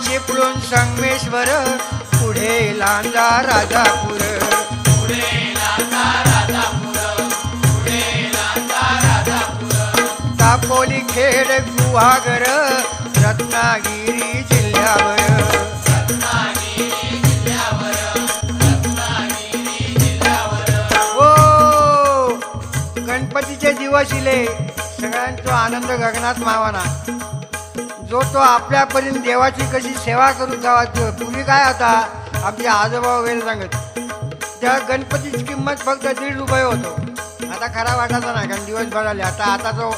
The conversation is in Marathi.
चिपळूण संगमेश्वर पुढे लांजा राजापूर दापोली खेड गुहागर रत्नागिरी जिल्ह्यावर ओ गणपतीचे दिवस इले सगळ्यांचा आनंद गगनात मावाना जो तो आपल्यापर्यंत देवाची कशी सेवा करू जावा पूर्वी काय होता आमचे आजोबा वगैरे सांगत त्या गणपतीची किंमत फक्त ₹1.5 होतो आता खरा वाटायचा नाही कारण दिवस भराले आता तो